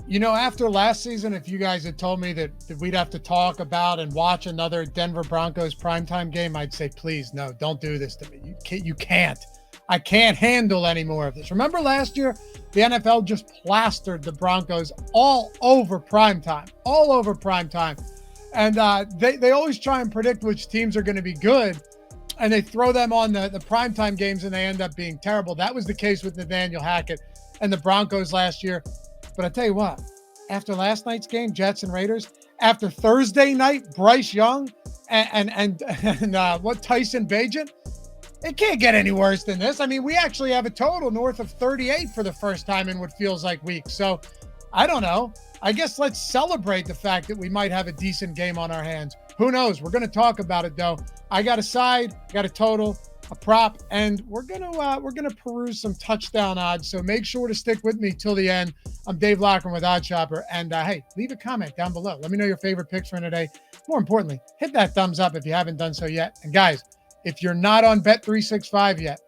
After last season, if you guys had told me that we'd have to talk about and watch another Denver Broncos primetime game, I'd say, please, no, don't do this to me. You can't. I can't handle any more of this. Remember last year, the NFL just plastered the Broncos all over primetime. And they always try and predict which teams are going to be good, and they throw them on the primetime games, and they end up being terrible. That was the case with Nathaniel Hackett and the Broncos last year. But I tell you what, after last night's game, Jets and Raiders, after Thursday night, Bryce Young and Tyson Bagent, it can't get any worse than this. I mean, we actually have a total north of 38 for the first time in what feels like weeks. So I don't know. I guess let's celebrate the fact that we might have a decent game on our hands. Who knows? We're going to talk about it, though. I got a side, got a total, a prop, and we're gonna peruse some touchdown odds. So make sure to stick with me till the end. I'm Dave Loughy with OddsShopper, and hey, leave a comment down below. Let me know your favorite picks for today. More importantly, hit that thumbs up if you haven't done so yet. And guys, if you're not on Bet365 yet,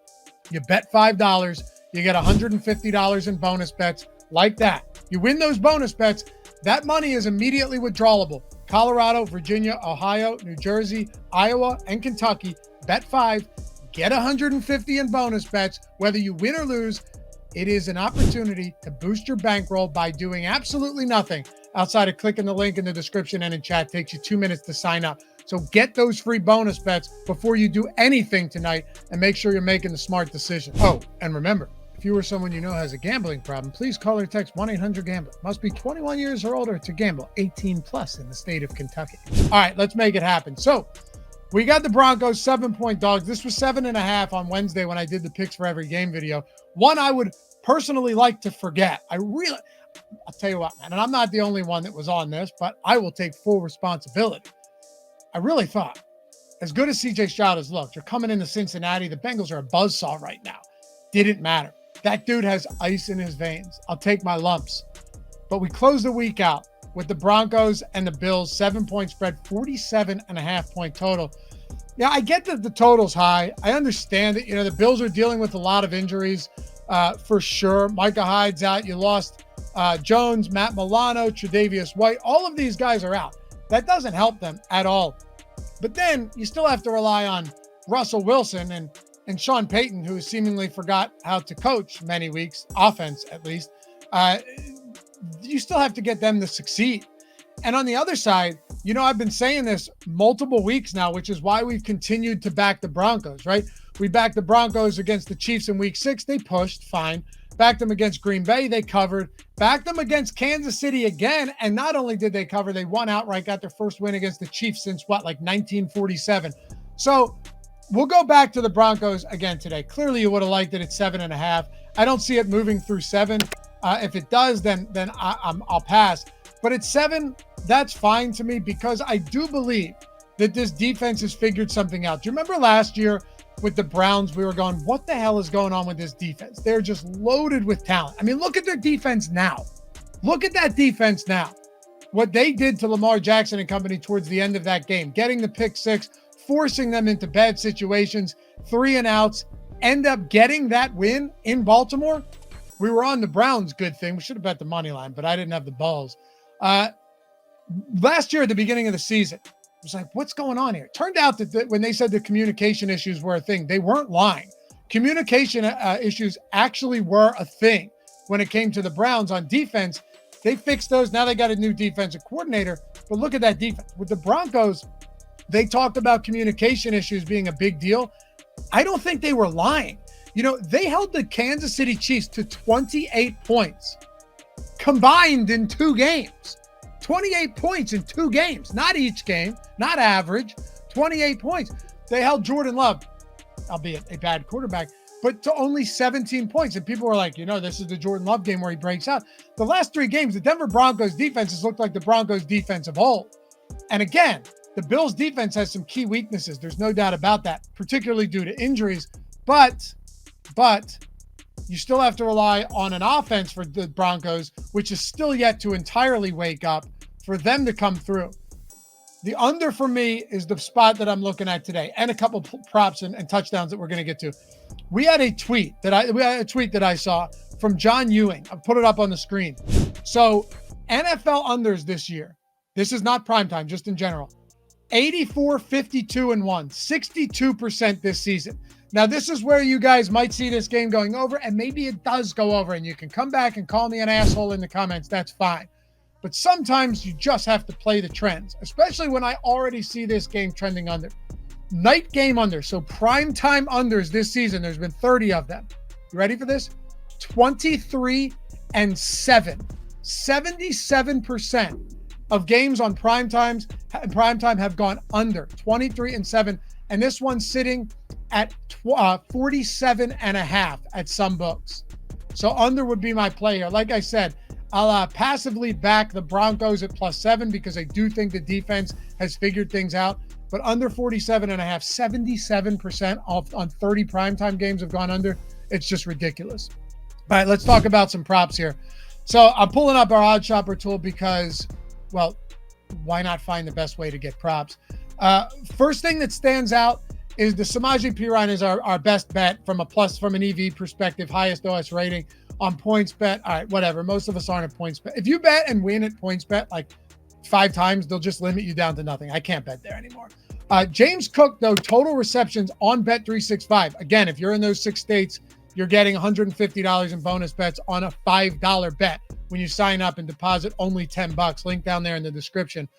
you bet $5, you get $150 in bonus bets like that. You win those bonus bets, that money is immediately withdrawable. Colorado, Virginia, Ohio, New Jersey, Iowa, and Kentucky. Bet 5. Get 150 in bonus bets, whether you win or lose. It is an opportunity to boost your bankroll by doing absolutely nothing outside of clicking the link in the description and in chat. It takes you 2 minutes to sign up. So get those free bonus bets before you do anything tonight, and make sure you're making the smart decision. Oh, and remember, if you or someone you know has a gambling problem, please call or text 1-800-GAMBLER. Must be 21 years or older to gamble. 18 plus in the state of Kentucky. All right, let's make it happen. So we got the Broncos 7-point dogs. This was 7.5 on Wednesday when I did the picks for every game video. One I would personally like to forget. I'll tell you what, man, and I'm not the only one that was on this, but I will take full responsibility. I really thought, as good as CJ Stroud has looked, you're coming into Cincinnati. The Bengals are a buzzsaw right now. Didn't matter. That dude has ice in his veins. I'll take my lumps. But we closed the week out with the Broncos and the Bills, 7-point spread, 47.5-point total. Yeah, I get that the total's high. I understand it. The Bills are dealing with a lot of injuries for sure. Micah Hyde's out. You lost Jones, Matt Milano, Tre'Davious White. All of these guys are out. That doesn't help them at all. But then you still have to rely on Russell Wilson and Sean Payton, who seemingly forgot how to coach many weeks, offense at least. You still have to get them to succeed. And on the other side, I've been saying this multiple weeks now, which is why we've continued to back the Broncos, right? We backed the Broncos against the Chiefs in week 6. They pushed, fine. Backed them against Green Bay. They covered. Backed them against Kansas City again. And not only did they cover, they won outright, got their first win against the Chiefs since 1947. So we'll go back to the Broncos again today. Clearly, you would have liked it at 7.5. I don't see it moving through 7. If it does, then I'll pass. But at 7, that's fine to me, because I do believe that this defense has figured something out. Do you remember last year with the Browns, we were going, what the hell is going on with this defense? They're just loaded with talent. I mean, look at their defense now. Look at that defense now. What they did to Lamar Jackson and company towards the end of that game, getting the pick 6, forcing them into bad situations, 3 and outs, end up getting that win in Baltimore. We were on the Browns, good thing. We should have bet the money line, but I didn't have the balls. Last year at the beginning of the season, it was like, what's going on here? It turned out that when they said the communication issues were a thing, they weren't lying. Communication issues actually were a thing when it came to the Browns on defense. They fixed those. Now they got a new defensive coordinator. But look at that defense. With the Broncos, they talked about communication issues being a big deal. I don't think they were lying. They held the Kansas City Chiefs to 28 points combined in 2 games. 28 points in 2 games, not each game, not average, 28 points. They held Jordan Love, albeit a bad quarterback, but to only 17 points. And people were like, this is the Jordan Love game where he breaks out. The last 3 games, the Denver Broncos defense has looked like the Broncos defense of old. And again, the Bills defense has some key weaknesses. There's no doubt about that, particularly due to injuries. But you still have to rely on an offense for the Broncos, which is still yet to entirely wake up, for them to come through. The under for me is the spot that I'm looking at today, and a couple props and touchdowns that we're going to get to. We had a tweet that I saw from John Ewing. I'll put it up on the screen. So NFL unders this year. This is not primetime, just in general. 84, 52, and 1, 62% this season. Now, this is where you guys might see this game going over, and maybe it does go over, and you can come back and call me an asshole in the comments. That's fine. But sometimes you just have to play the trends, especially when I already see this game trending under. Night game under, so primetime unders this season, there's been 30 of them. You ready for this? 23 and 7. 77% of games on primetime have gone under, 23 and 7. And this one's sitting at 47 and a half at some books. So under would be my play here. Like I said, I'll passively back the Broncos at +7 because I do think the defense has figured things out. But under 47 and a half, 77% on 30 primetime games have gone under. It's just ridiculous. All right, let's talk about some props here. So I'm pulling up our odd shopper tool because, well, why not find the best way to get props? First thing that stands out is the Samaje Perine is our best bet from an EV perspective, highest OS rating on points bet. All right, whatever. Most of us aren't at points bet. If you bet and win at points bet like 5 times, they'll just limit you down to nothing. I can't bet there anymore. James Cook, though, total receptions on Bet365. Again, if you're in those 6 states, you're getting $150 in bonus bets on a $5 bet when you sign up and deposit only $10. Link down there in the description.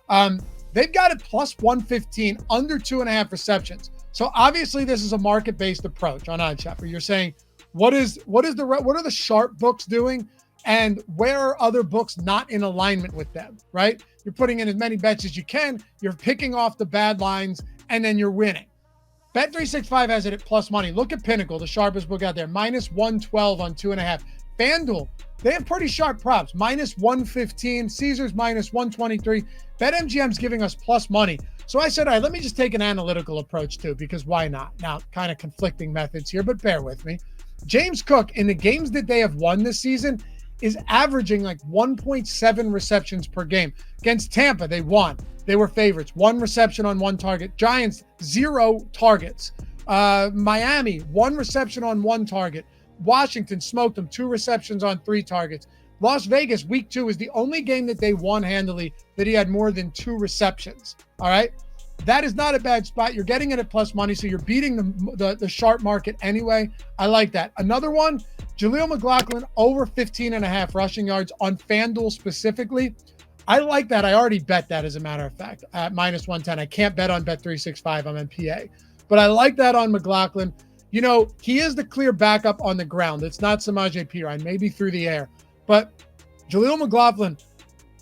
They've got it +115, under 2.5 receptions. So obviously this is a market-based approach on OddsShopper. You're saying, what are the sharp books doing, and where are other books not in alignment with them, right? You're putting in as many bets as you can. You're picking off the bad lines, and then you're winning. Bet365 has it at plus money. Look at Pinnacle, the sharpest book out there, -112 on 2.5. FanDuel, they have pretty sharp props, -115. Caesars -123. BetMGM's giving us plus money. So I said, all right, let me just take an analytical approach too, because why not? Now, kind of conflicting methods here, but bear with me. James Cook, in the games that they have won this season, is averaging like 1.7 receptions per game. Against Tampa, they won. They were favorites. 1 reception on 1 target. Giants, 0 targets. Miami, 1 reception on 1 target. Washington smoked them, 2 receptions on 3 targets. Las Vegas, week 2, is the only game that they won handily that he had more than 2 receptions. All right? That is not a bad spot. You're getting it at plus money, so you're beating the sharp market anyway. I like that. Another one, Jaleel McLaughlin, over 15.5 rushing yards on FanDuel specifically. I like that. I already bet that, as a matter of fact, at -110. I can't bet on Bet365. I'm in PA. But I like that on McLaughlin. You know, he is the clear backup on the ground. It's not Samaje Perine, maybe through the air. But Jaleel McLaughlin,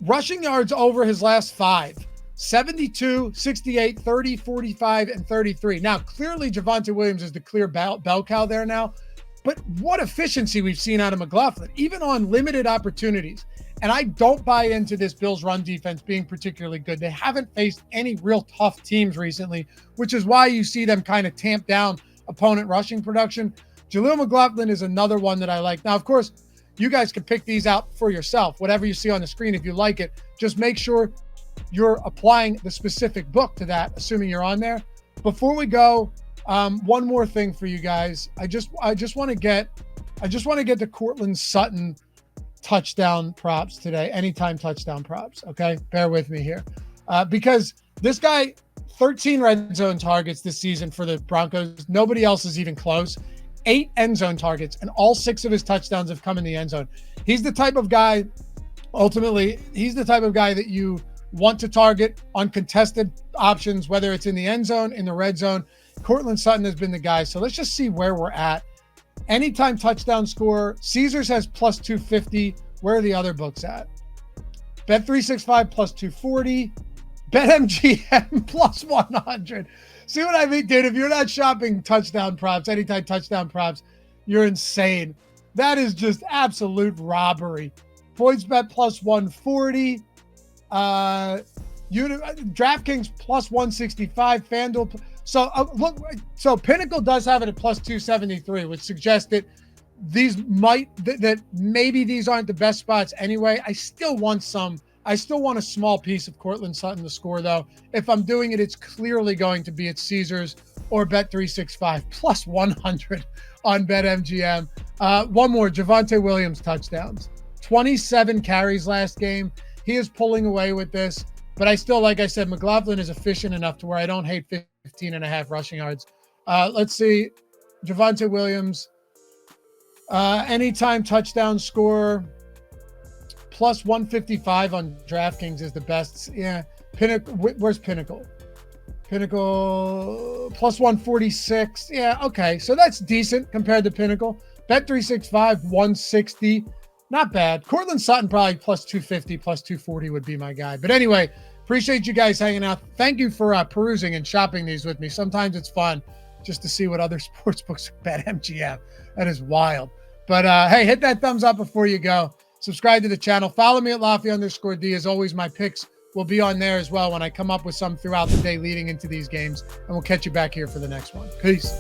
rushing yards over his last 5. 72, 68, 30, 45, and 33. Now, clearly, Javonte Williams is the clear bell cow there now. But what efficiency we've seen out of McLaughlin, even on limited opportunities. And I don't buy into this Bills run defense being particularly good. They haven't faced any real tough teams recently, which is why you see them kind of tamp down opponent rushing production. Jaleel McLaughlin is another one that I like. Now, of course, you guys can pick these out for yourself. Whatever you see on the screen, if you like it, just make sure you're applying the specific book to that, assuming you're on there. Before we go, one more thing for you guys. I just want to get the Courtland Sutton touchdown props today, anytime touchdown props. Okay, bear with me here, because this guy, 13 red zone targets this season for the Broncos. Nobody else is even close. 8 end zone targets, and all 6 of his touchdowns have come in the end zone. He's the type of guy, ultimately, that you want to target on contested options, whether it's in the end zone, in the red zone. Courtland Sutton has been the guy. So let's just see where we're at. Anytime touchdown score, Caesars has +250. Where are the other books at? Bet365 +240. BetMGM +100. See what I mean, dude? If you're not shopping touchdown props, anytime touchdown props, you're insane. That is just absolute robbery. PointsBet +140. DraftKings +165. FanDuel. So look, so Pinnacle does have it at +273, which suggests that that maybe these aren't the best spots anyway. I still want a small piece of Courtland Sutton to score, though. If I'm doing it, it's clearly going to be at Caesars or Bet365 +100 on BetMGM. One more, Javonte Williams touchdowns. 27 carries last game. He is pulling away with this, but I still, like I said, McLaughlin is efficient enough to where I don't hate 15.5 rushing yards. Let's see. Javonte Williams, anytime touchdown score, plus 155 on DraftKings is the best. Yeah. Pinnacle. Where's Pinnacle? Pinnacle plus 146. Yeah. Okay. So that's decent compared to Pinnacle. Bet365, 160. Not bad. Cortland Sutton probably plus 250, plus 240 would be my guy. But anyway, appreciate you guys hanging out. Thank you for perusing and shopping these with me. Sometimes it's fun just to see what other sports books bet MGM. That is wild. But hey, hit that thumbs up before you go. Subscribe to the channel. Follow me at Loughy_D. As always, my picks will be on there as well when I come up with some throughout the day leading into these games. And we'll catch you back here for the next one. Peace.